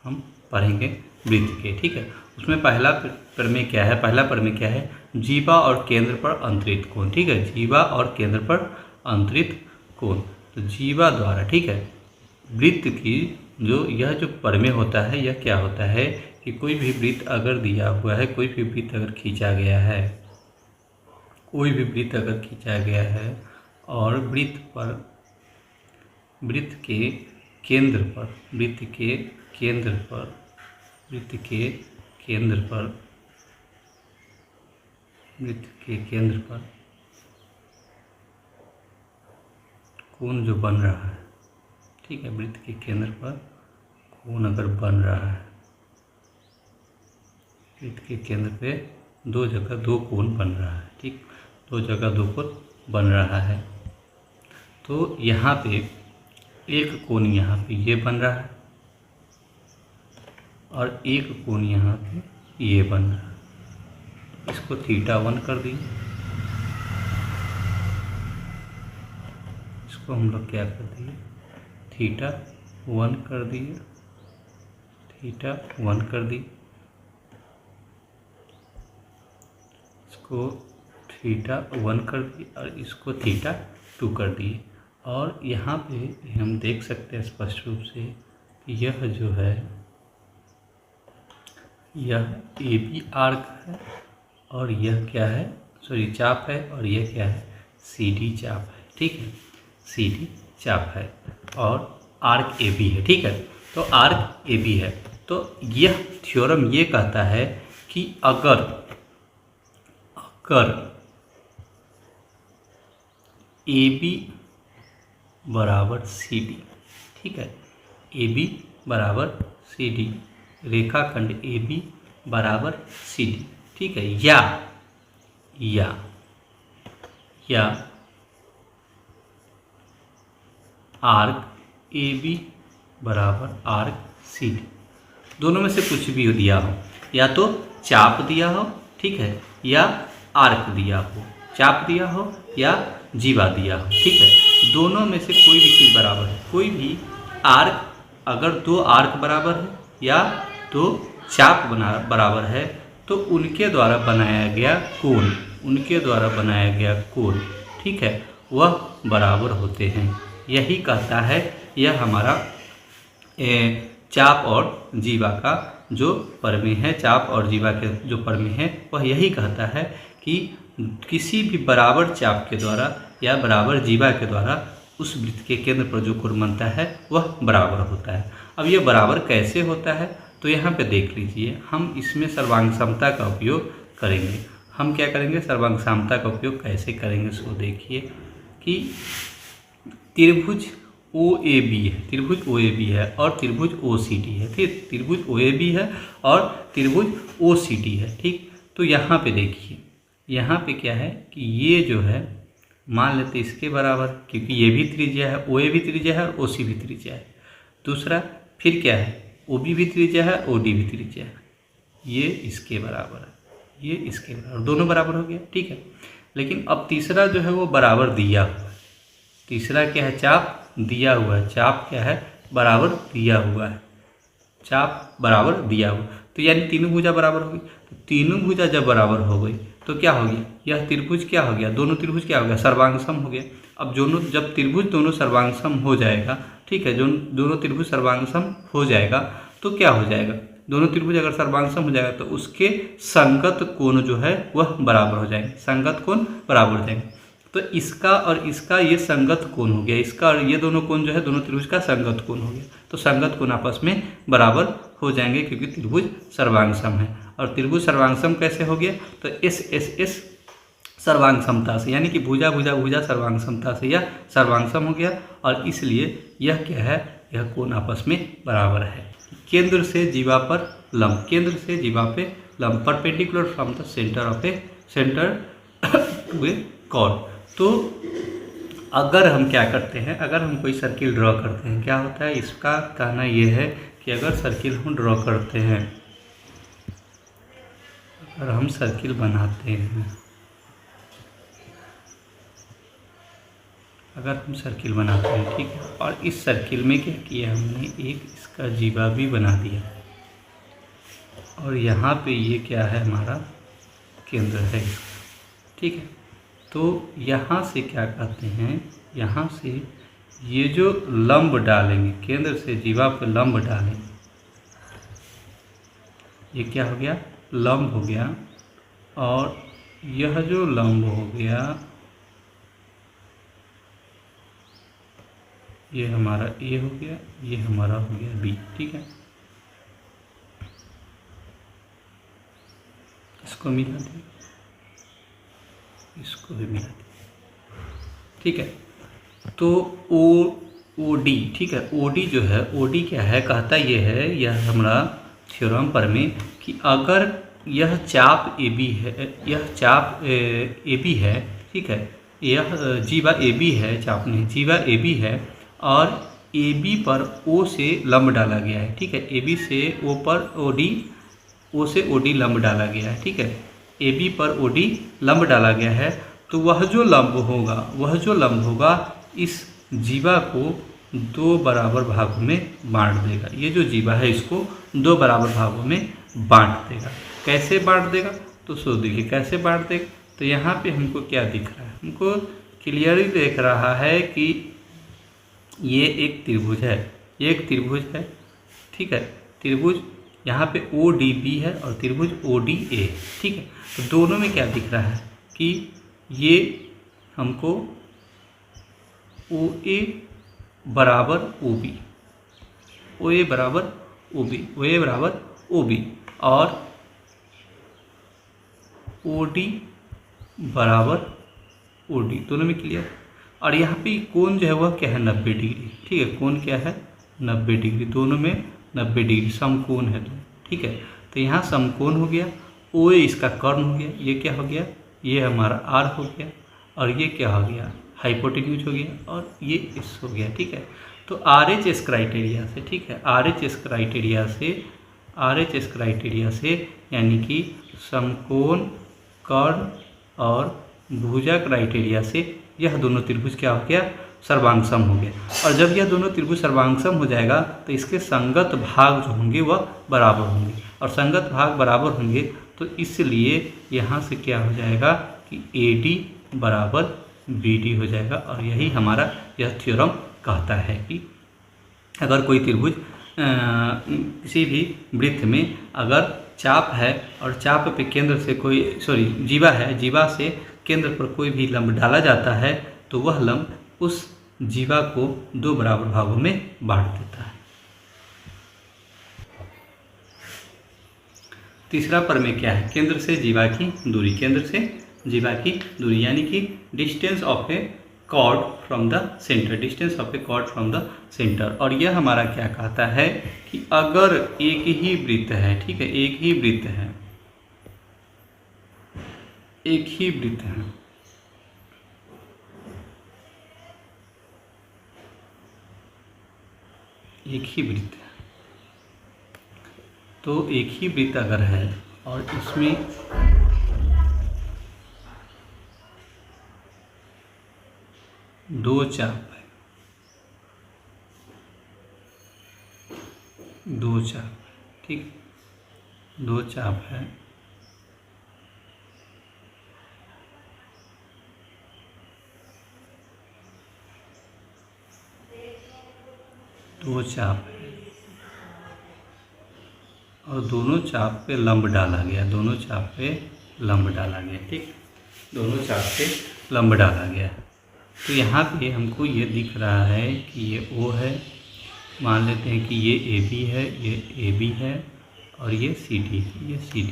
हम पढ़ेंगे वृत्त के। ठीक है, उसमें पहला प्रमेय क्या है? पहला प्रमेय क्या है? जीवा और केंद्र पर अंतरित कोण। ठीक है, जीवा और केंद्र पर अंतरित कोण। तो जीवा द्वारा, ठीक है, वृत्त की जो प्रमेय होता है, यह क्या होता है कि कोई भी वृत्त अगर दिया हुआ है, कोई भी वृत्त अगर खींचा गया है, कोई भी वृत्त अगर खींचा गया है और वृत्त के केंद्र पर, वृत्त के केंद्र पर, वृत्त के केंद्र पर, वृत्त के केंद्र पर कोण जो बन रहा है, ठीक है, वृत्त के केंद्र पर कोण अगर बन रहा है, वृत्त के केंद्र पे दो जगह दो कोण बन रहा है। ठीक, दो जगह दो कोण बन रहा है। तो यहाँ पे एक कोण यहाँ पे ये बन रहा है और एक कोण यहाँ पे ये बन रहा है। इसको θ1 कर दिए, इसको हम लोग क्या कर दिए? θ1 कर दिए, θ1 कर दी, इसको θ1 कर दी और इसको θ2 कर दिए। और यहाँ पे हम देख सकते हैं स्पष्ट रूप से कि यह जो है, यह AB आर्क है और यह क्या है? सॉरी चाप है, और यह क्या है? CD चाप है। ठीक है, CD चाप है और आर्क AB है। ठीक है, तो आर्क AB है। तो यह थ्योरम ये कहता है कि अगर AB बराबर CD, ठीक है, AB बराबर CD, रेखाखंड AB बराबर CD, ठीक है, या आर्क AB बराबर आर्क CD, दोनों में से कुछ भी दिया हो, या तो चाप दिया हो, ठीक है, या आर्क दिया हो, चाप दिया हो या जीवा दिया हो। ठीक है, दोनों में से कोई भी चीज़ बराबर है। कोई भी आर्क, अगर दो आर्क बराबर है या दो चाप बराबर है, तो उनके द्वारा बनाया गया कोण, उनके द्वारा बनाया गया कोण, ठीक है, वह बराबर होते हैं। यही कहता है, यह हमारा चाप और जीवा का जो प्रमेय है, चाप और जीवा के जो प्रमेय है, वह यही कहता है कि किसी भी बराबर चाप के द्वारा या बराबर जीवा के द्वारा उस वृत्त के केंद्र पर जो कोण बनता है वह बराबर होता है। अब ये बराबर कैसे होता है? तो यहाँ पे देख लीजिए, हम इसमें सर्वांग समता का उपयोग करेंगे। हम क्या करेंगे? सर्वांग समता का उपयोग कैसे करेंगे इसको देखिए कि त्रिभुज OAB है, त्रिभुज OAB है और त्रिभुज OCD है। ठीक, त्रिभुज OAB है और त्रिभुज OCD है। ठीक, तो यहाँ पे देखिए, यहाँ पे क्या है कि ये जो है, मान लेते इसके बराबर, क्योंकि ये भी त्रिज्या है, OA भी त्रिज्या है और OC भी त्रिज्या है। दूसरा फिर क्या है? OB भी त्रिज्या है, OD भी त्रिज्या है। ये इसके बराबर है, ये इसके बराबर, दोनों बराबर हो गया। ठीक है, लेकिन अब तीसरा जो है वो बराबर दिया हुआ है, तीसरा क्या है, चाप दिया हुआ है, चाप क्या है, बराबर दिया हुआ है, चाप बराबर दिया हुआ, तो यानी तीनों भुजा बराबर हो गई। तो तीनों भुजा जब बराबर हो गई तो क्या हो गया, यह त्रिभुज क्या हो गया, दोनों त्रिभुज क्या हो गया, सर्वांगसम हो गया। अब दोनों जब त्रिभुज दोनों सर्वांगसम हो जाएगा, ठीक है, जो दोनों त्रिभुज सर्वांगसम हो जाएगा तो क्या हो जाएगा, दोनों त्रिभुज अगर सर्वांगसम हो जाएगा तो उसके संगत कोण जो है वह बराबर हो जाएंगे, संगत कोण बराबर हो जाएंगे। तो इसका और इसका ये संगत कोण हो गया, इसका और ये दोनों कोण जो है दोनों त्रिभुज का संगत कोण हो गया। तो संगत कोण आपस में बराबर हो जाएंगे क्योंकि त्रिभुज सर्वांगसम है। और त्रिभुज सर्वांगसम कैसे हो गया, तो एस एस एस सर्वांग समता से, यानी कि भुजा भुजा भुजा सर्वांग समता से यह सर्वांगसम हो गया और इसलिए यह क्या है, यह कोण आपस में बराबर है। केंद्र से जीवा पर लंब, केंद्र से जीवा पे लंब, perpendicular from the centre of a centre to a chord. तो अगर हम क्या करते हैं, अगर हम कोई सर्किल ड्रॉ करते हैं, क्या होता है, इसका कहना यह है कि अगर सर्किल हम ड्रॉ करते हैं, अगर हम सर्किल बनाते हैं, अगर हम सर्किल बनाते हैं, ठीक है, और इस सर्किल में क्या किया हमने, एक इसका जीवा भी बना दिया और यहाँ पे ये क्या है, हमारा केंद्र है, ठीक है। तो यहाँ से क्या कहते हैं, यहाँ से ये जो लंब डालेंगे, केंद्र से जीवा पे लंब डालेंगे, ये क्या हो गया, लंब हो गया। और यह जो लंब हो गया, ये हमारा ए हो गया, ये हमारा हो गया बी, ठीक है। इसको मिला दें, इसको भी मिला दें, ठीक है। तो ओ डी, ठीक है, ओ डी जो है, ओ डी क्या है, कहता ये है, यह हमारा थ्योरम पर में कि अगर यह चाप ए बी है, यह चाप ए बी है, ठीक है, यह जीवा ए बी है, चाप नहीं, जीवा ए बी है और ए बी पर ओ से लंब डाला गया है, ठीक है, ए बी से ओ पर ओ डी, ओ से ओ डी लंब डाला गया है, ठीक है, ए बी पर ओ डी लंब डाला गया है। तो वह जो लंब होगा, वह जो लंब होगा इस जीवा को दो बराबर भागों में बांट देगा, ये जो जीवा है इसको दो बराबर भागों में बांट देगा। कैसे बांट देगा, तो सो देखिए कैसे बांट देगा। तो यहाँ पे हमको क्या दिख रहा है, हमको क्लियरली दिख रहा है कि ये एक त्रिभुज है, ये एक त्रिभुज है, ठीक है, त्रिभुज यहाँ पे ओ डी बी है और त्रिभुज ओ डी ए, ठीक है। तो दोनों में क्या दिख रहा है कि ये हमको ओ ए बराबर ओ बी, ओ ए बराबर ओ बी, ओ ए बराबर ओ बी और ओ डी बराबर ओ डी, दोनों में क्लियर। और यहाँ पे कोण जो है वह क्या है, 90 डिग्री, ठीक है, कोण क्या है, 90 डिग्री, दोनों में 90 डिग्री समकोण है दोनों, ठीक है। तो यहाँ समकोण हो गया, ओ ए इसका कर्ण हो गया, ये क्या हो गया, ये हमारा आर हो गया और ये क्या हो गया, हाइपोटेन्यूज हो गया और ये एस हो गया, ठीक है। तो आर एच एस क्राइटेरिया से, ठीक है, आर एच एस क्राइटेरिया से, आर एच एस क्राइटेरिया से यानी कि समकोण, कर्ण और भुजा क्राइटेरिया से यह दोनों त्रिभुज क्या हो गया, सर्वांगसम हो गया। और जब यह दोनों त्रिभुज सर्वांगसम हो जाएगा तो इसके संगत भाग जो होंगे वह बराबर होंगे और संगत भाग बराबर होंगे तो इसलिए यहाँ से क्या हो जाएगा कि ए डी बराबर बी डी हो जाएगा। और यही हमारा यह थ्योरम कहता है कि अगर कोई त्रिभुज किसी भी वृत्त में अगर चाप है और चाप पे केंद्र से कोई जीवा है, जीवा से केंद्र पर कोई भी लंब डाला जाता है तो वह लंब उस जीवा को दो बराबर भागों में बांट देता है। तीसरा प्रमेय क्या है, केंद्र से जीवा की दूरी, केंद्र से जीवा की दूरी यानी कि distance of a chord from the centre, distance of a chord from the centre. और यह हमारा क्या कहता है कि अगर एक ही वृत्त है, ठीक है, एक ही वृत्त है, एक ही वृत्त है, एक ही वृत्त है, तो एक ही वृत्त अगर है और इसमें दो चाप, दो चाप, ठीक, दो चाप है, दो चाप है और दोनों चाप पे लंब डाला गया, दोनों चाप पे लंब डाला गया, ठीक, दोनों चाप पे लंब डाला गया। तो यहाँ पे हमको ये दिख रहा है कि ये O है, मान लेते हैं कि ये AB है, ये AB है और ये CD है, ये CD।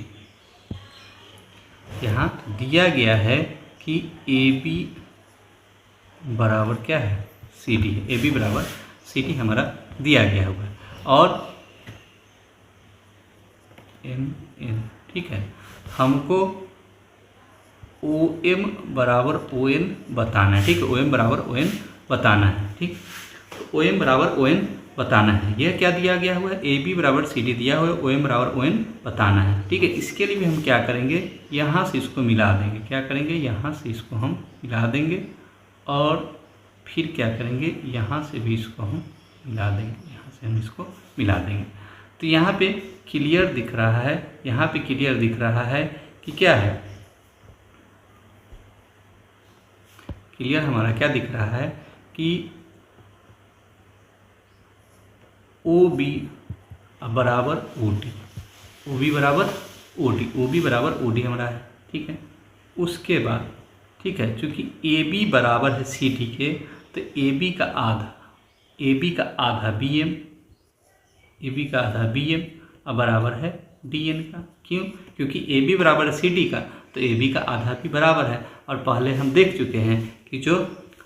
यहाँ दिया गया है कि AB बराबर क्या है, CD है, AB बराबर CD हमारा दिया गया हुआ है और MN, ठीक है। हमको OM बराबर ON बताना है, ठीक है, OM बराबर ON बताना है, ठीक, तो OM बराबर ON बताना है। यह क्या दिया गया हुआ है, AB बराबर CD दिया हुआ है, OM बराबर ON बताना है, ठीक है। इसके लिए भी हम क्या करेंगे, यहाँ से इसको मिला देंगे, क्या करेंगे, यहाँ से इसको हम मिला देंगे और फिर क्या करेंगे, यहाँ से भी इसको हम मिला देंगे, यहाँ से हम इसको मिला देंगे। तो यहाँ पे क्लियर दिख रहा है, यहाँ पे क्लियर दिख रहा है कि क्या है, क्लियर हमारा क्या दिख रहा है कि OB बराबर OD, OB बराबर OD, OB बराबर OD हमारा है, ठीक है। उसके बाद ठीक है, चूँकि AB बराबर है CD के, तो AB का आधा, AB का आधा BM, AB का आधा BM अब बराबर है DN का। क्यों, क्योंकि AB बराबर है CD का, तो AB का आधा भी बराबर है। और पहले हम देख चुके हैं कि जो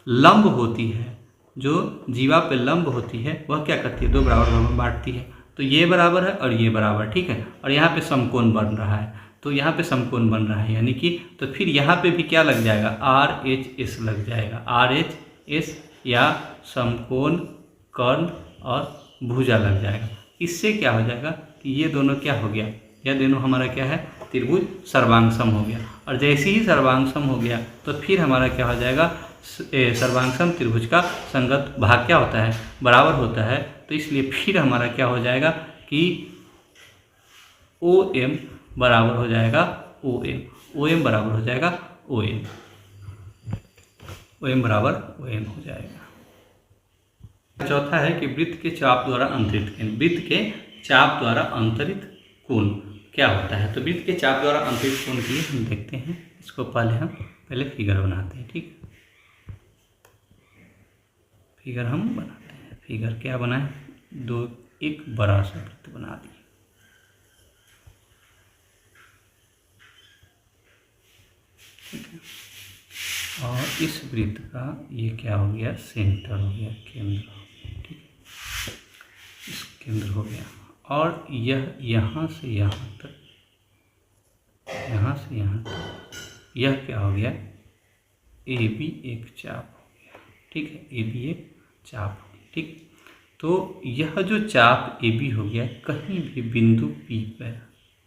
लंब होती है, जो जीवा पे लंब होती है, वह क्या करती है, दो बराबर भागों में बांटती है। तो ये बराबर है और ये बराबर, ठीक है। और यहाँ पे समकोण बन रहा है, तो यहाँ पे समकोण बन रहा है, यानी कि तो फिर यहाँ पे भी क्या लग जाएगा, RHS लग जाएगा, RHS या समकोण कर्ण और भुजा लग जाएगा। इससे क्या हो जाएगा कि ये दोनों क्या हो गया, यह दोनों हमारा क्या है, त्रिभुज सर्वांगसम हो गया। और जैसे ही सर्वांगसम हो गया तो फिर हमारा क्या हो जाएगा, सर्वांगसम त्रिभुज का संगत भाग क्या होता है, बराबर होता है। तो इसलिए फिर हमारा क्या हो जाएगा कि OM बराबर हो जाएगा ON, OM बराबर हो जाएगा ON, OM बराबर ON हो जाएगा। चौथा है कि वृत्त के चाप द्वारा अंतरित कोण, वृत्त के चाप द्वारा अंतरित कोण क्या होता है। तो वृत्त के चाप द्वारा अंतरित कोण के लिए हम देखते हैं, इसको पहले फिगर बनाते हैं, ठीक। फिगर हम बनाते हैं, फिगर क्या बनाए, एक बड़ा सा वृत्त बना दिए, ठीक है। और इस वृत्त का ये क्या हो गया, सेंटर हो गया, केंद्र हो गया, ठीक है, इस केंद्र हो गया। और यह यहाँ से यहाँ तक, यहाँ से यहाँ तक, यह क्या हो गया, AB एक चाप हो गया, ठीक है, AB एक चाप हो गया, ठीक। तो यह जो चाप AB हो गया, कहीं भी बिंदु P पर,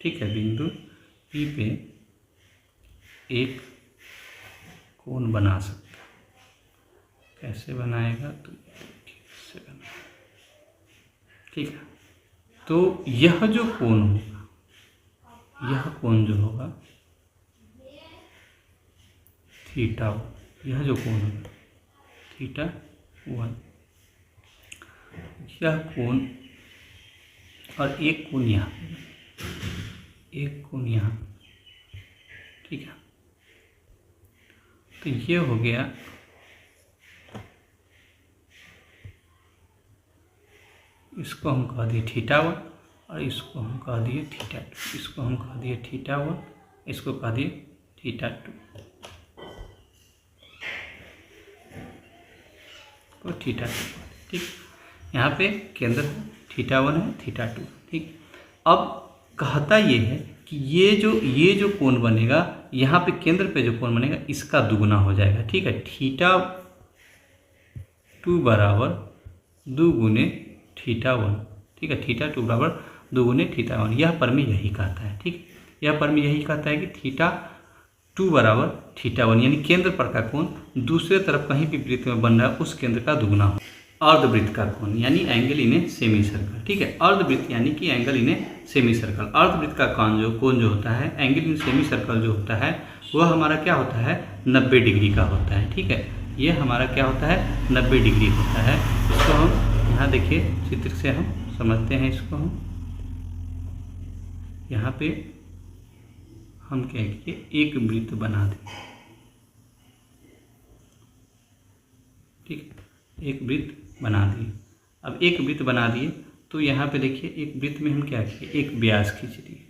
ठीक है, बिंदु P पे एक कोण बना सकता है। कैसे बनाएगा, तो कैसे बनाएगा, ठीक है। तो यह जो कोण होगा, यह कोण जो होगा थीटा, यह जो कोण होगा θ1, यह कोण और एक कोण यहाँ, एक कोण यहाँ, ठीक है। तो ये हो गया इसको हम कह दिए θ1 और इसको हम कह दिए θ2, इसको हम कह दिए θ1, इसको कह दिए θ2, तो θ2, ठीक। यहाँ पे केंद्र θ1 है, θ2, ठीक। अब कहता ये है कि ये जो कोण बनेगा, यहाँ पे केंद्र पे जो कोण बनेगा, इसका दुगुना हो जाएगा, ठीक है। θ2 बराबर 2 गुने θ1, ठीक है, θ2 बराबर 2 गुने θ1। यह प्रमेय यही कहता है, ठीक। यह प्रमेय यही कहता है कि θ2 बराबर θ1, यानी केंद्र पर का कोण दूसरे तरफ कहीं भी वृत्त में बन रहा है, उस केंद्र का दुगुना हो। अर्धवृत्त का कोण यानी angle in a semicircle. ठीक है, अर्धवृत्त यानी कि angle in a semicircle. अर्धवृत्त का कोण जो होता है, एंगल इन सेमी सर्कल जो होता है, वह हमारा क्या होता है, 90 डिग्री का होता है। ठीक है, ये हमारा क्या होता है, 90 डिग्री होता है। इसको हम यहाँ देखिए चित्र से हम समझते हैं। इसको हम यहाँ पे हम क्या किए, एक वृत्त बना दें। ठीक, एक वृत्त बना दिए। अब एक वृत्त बना दिए तो यहाँ पे देखिए एक वृत्त में हम क्या किए, एक व्यास खींच दिए।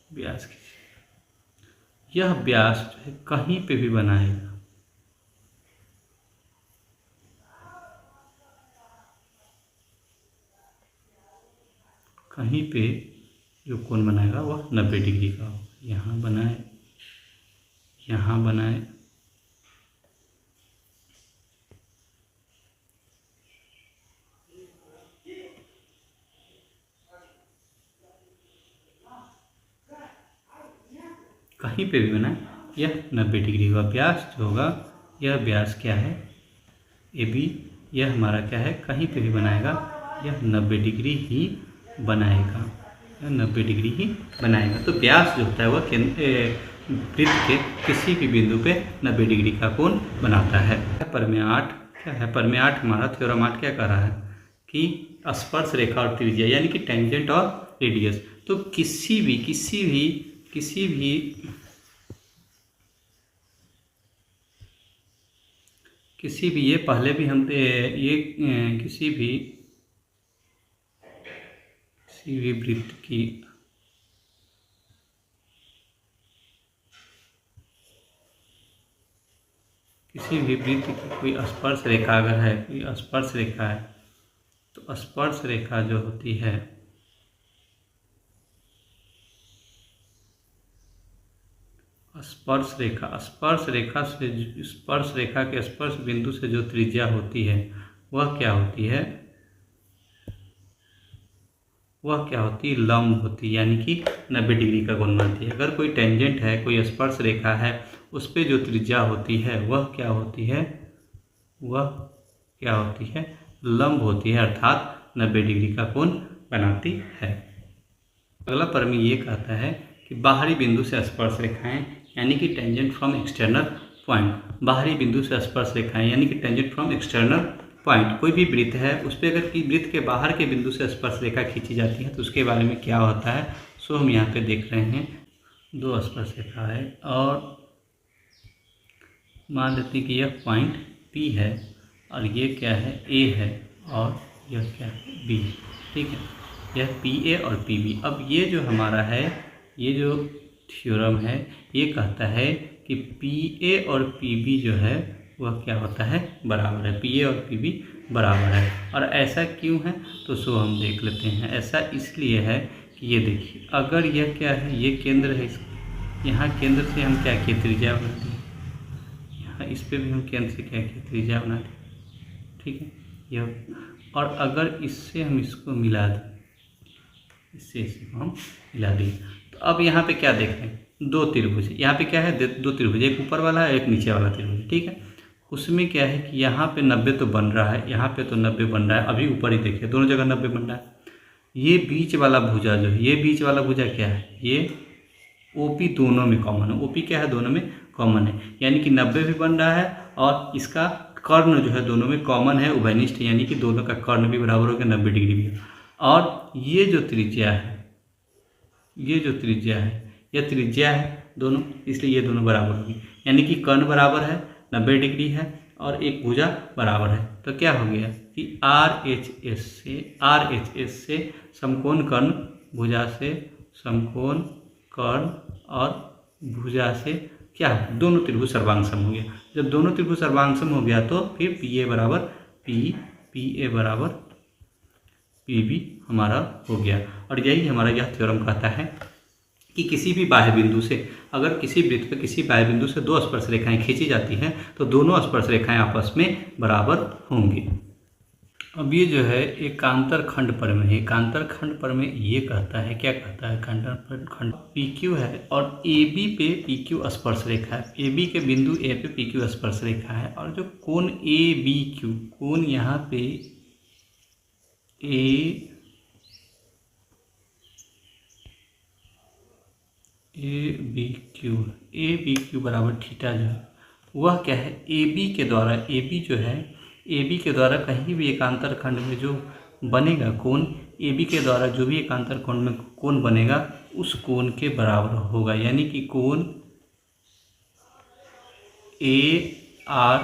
व्यास खींचिए, यह व्यास जो है कहीं पे भी बनाएगा, कहीं पे जो कोण बनाएगा वह 90 डिग्री का हो। यहाँ बनाए, यहाँ बनाए, कहीं पे भी बनाए, यह 90 डिग्री का व्यास जो होगा, यह व्यास क्या है, ए बी, यह हमारा क्या है, कहीं पे भी बनाएगा यह 90 डिग्री ही बनाएगा, यह 90 डिग्री ही बनाएगा। तो व्यास जो होता है वह वृत्त के किसी भी बिंदु पे 90 डिग्री का कोण बनाता है। प्रमेय 8 क्या है, प्रमेय 8 हमारा थ्योरम 8 क्या कह रहा है कि स्पर्श रेखा और त्रिज्या यानी कि टेंजेंट और रेडियस, तो किसी भी ये पहले भी हम ये किसी भी वृत्त की कोई स्पर्श रेखा अगर है, कोई स्पर्श रेखा है, तो स्पर्श रेखा जो होती है स्पर्श रेखा के स्पर्श बिंदु से जो त्रिज्या होती है वह क्या होती है, लंब होती है, यानी कि 90 डिग्री का कोण बनाती है। अगर कोई टेंजेंट है, कोई स्पर्श रेखा है, उस पे जो त्रिज्या होती है वह क्या होती है, लंब होती है, अर्थात 90 डिग्री का कोण बनाती है। अगला प्रमेय ये कहता है कि बाहरी बिंदु से स्पर्श रेखाएं यानी कि टेंजेंट फ्रॉम एक्सटर्नल पॉइंट, बाहरी बिंदु से स्पर्श रेखाएं यानी कि टेंजेंट फ्रॉम एक्सटर्नल पॉइंट, कोई भी वृत्त है उस पर अगर वृत्त के बाहर के बिंदु से स्पर्श रेखा खींची जाती है तो उसके बारे में क्या होता है, सो हम यहाँ पे देख रहे हैं। दो स्पर्श रेखा है और मान लेते हैं कि यह पॉइंट P है और ये क्या है, A है, और यह क्या है, B। ठीक है, यह PA और PB। अब ये जो हमारा है, ये जो थ्योरम है, ये कहता है कि PA और PB जो है वह क्या होता है, बराबर है, PA और PB बराबर है। और ऐसा क्यों है, तो सो हम देख लेते हैं। ऐसा इसलिए है कि ये देखिए, अगर यह क्या है, ये केंद्र है, यहाँ केंद्र से हम क्या किए, त्रिज्या बना दी, यहाँ इस पे भी हम केंद्र से क्या किए, त्रिज्या बना दी। ठीक है, यह, और अगर इससे हम इसको मिला दें, इससे इसको हम मिला दें, तो अब यहाँ पे क्या देख रहे हैं, दो त्रिभुज, यहाँ पे क्या है, दो त्रिभुज, एक ऊपर वाला है, एक नीचे वाला त्रिभुज। ठीक है, उसमें क्या है कि यहाँ पे 90 तो बन रहा है, यहाँ पे तो 90 बन रहा है, अभी ऊपर ही देखिए दोनों जगह 90 बन रहा है। ये बीच वाला भुजा जो है, ये बीच वाला भुजा क्या है, ये OP दोनों में कॉमन है, OP क्या है, दोनों में कॉमन है, यानी कि 90 भी बन रहा है और इसका कर्ण जो है दोनों में कॉमन है, उभयनिष्ठ, यानी कि दोनों का कर्ण भी बराबर हो गया, 90 डिग्री भी। और ये जो त्रिज्या है, यह त्रिज्या है दोनों, इसलिए ये दोनों बराबर होगी, यानी कि कर्ण बराबर है, 90 डिग्री है, और एक भुजा बराबर है। तो क्या हो गया कि RHS से समकोण कर्ण, भुजा से समकोण कर्ण और भुजा से क्या है, दोनों त्रिभुज सर्वांगसम हो गया। जब दोनों त्रिभुज सर्वांगसम हो गया तो फिर PA बराबर PB हमारा हो गया। और यही हमारा यह थ्योरम कहता है कि किसी भी बाह्य बिंदु से, अगर किसी वृत्त पर किसी बाह्य बिंदु से दो स्पर्श रेखाएं खींची जाती हैं तो दोनों स्पर्श रेखाएं आपस में बराबर होंगी। अब ये जो है एकांतर खंड प्रमेय है। एकांतर खंड प्रमेय ये कहता है, क्या कहता है, खंड PQ है और AB पे PQ स्पर्श रेखा है। AB के बिंदु A पे PQ स्पर्श रेखा है और जो कोण ABQ, कोण यहाँ पे ABQ बराबर थीटा जो है वह क्या है, AB के द्वारा, AB जो है AB के द्वारा कहीं भी एकांतर खंड में जो बनेगा कोण, AB के द्वारा जो भी एकांतर कोण में कोण बनेगा उस कोण के बराबर होगा। यानी कि कोण AR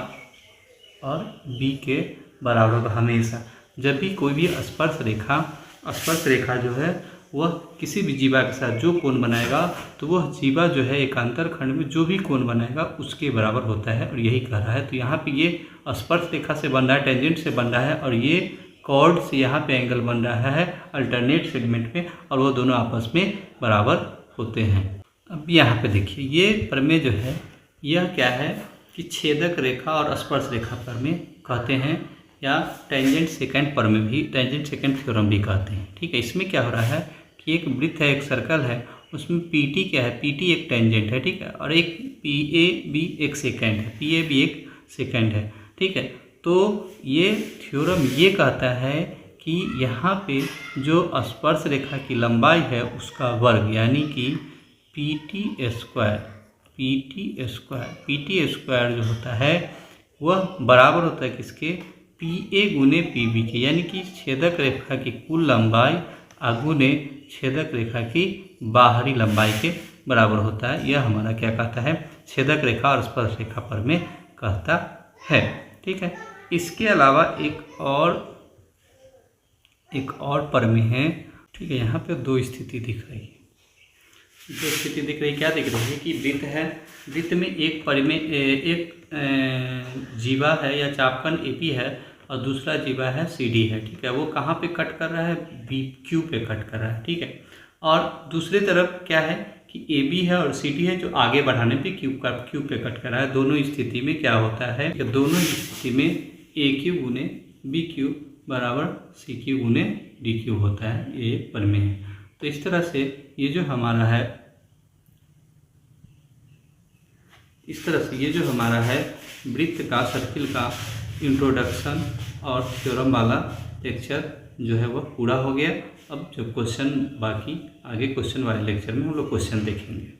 और B के बराबर होगा हमेशा। जब भी कोई भी स्पर्श रेखा जो है वह किसी भी जीवा के साथ जो कोण बनाएगा तो वह जीवा जो है एकांतर खंड में जो भी कोण बनाएगा उसके बराबर होता है, और यही कह रहा है। तो यहाँ पे ये स्पर्श रेखा से बन रहा है, टेंजेंट से बन रहा है, और ये कॉर्ड से यहाँ पे एंगल बन रहा है अल्टरनेट सेगमेंट में, और वो दोनों आपस में बराबर होते हैं। अब यहाँ पे देखिए ये प्रमेय जो है यह क्या है कि छेदक रेखा और स्पर्श रेखा प्रमेय कहते हैं, या टेंजेंट सेकेंड प्रमेय भी, टेंजेंट सेकेंड थ्योरम भी कहते हैं। ठीक है, इसमें क्या हो रहा है कि एक वृत्त है, एक सर्कल है, उसमें PT क्या है, PT एक टेंजेंट है, ठीक है, और एक PAB एक सेकेंड है, PAB एक सेकेंड है, ठीक है। तो ये थ्योरम ये कहता है कि यहाँ पे जो स्पर्श रेखा की लंबाई है उसका वर्ग, यानी कि PT स्क्वायर जो होता है वह बराबर होता है किसके, PA गुने PB के, यानी कि छेदक रेखा की कुल लंबाई गुने छेदक रेखा की बाहरी लंबाई के बराबर होता है। यह हमारा क्या कहता है, छेदक रेखा और स्पर्श रेखा प्रमेय कहता है। ठीक है, इसके अलावा एक और प्रमेय है। ठीक है, यहाँ पे दो स्थिति दिख रही है, क्या दिख रही है कि वृत्त है, वृत्त में एक जीवा है या चापकन AP है और दूसरा जीवा है CD है। ठीक है, वो कहाँ पे कट कर रहा है, BQ पे कट कर रहा है। ठीक है, और दूसरी तरफ क्या है कि AB है और CD है जो आगे बढ़ाने पे Q पे कट कर रहा है। दोनों स्थिति में क्या होता है कि दोनों स्थिति में AQ गुने BQ बराबर CQ गुने DQ होता है, ये प्रमेय है। तो इस तरह से ये जो हमारा है वृत्त का, सर्किल का इंट्रोडक्शन और थ्योरम वाला लेक्चर जो है वह पूरा हो गया। अब जो क्वेश्चन बाकी आगे क्वेश्चन वाले लेक्चर में हम लोग क्वेश्चन देखेंगे।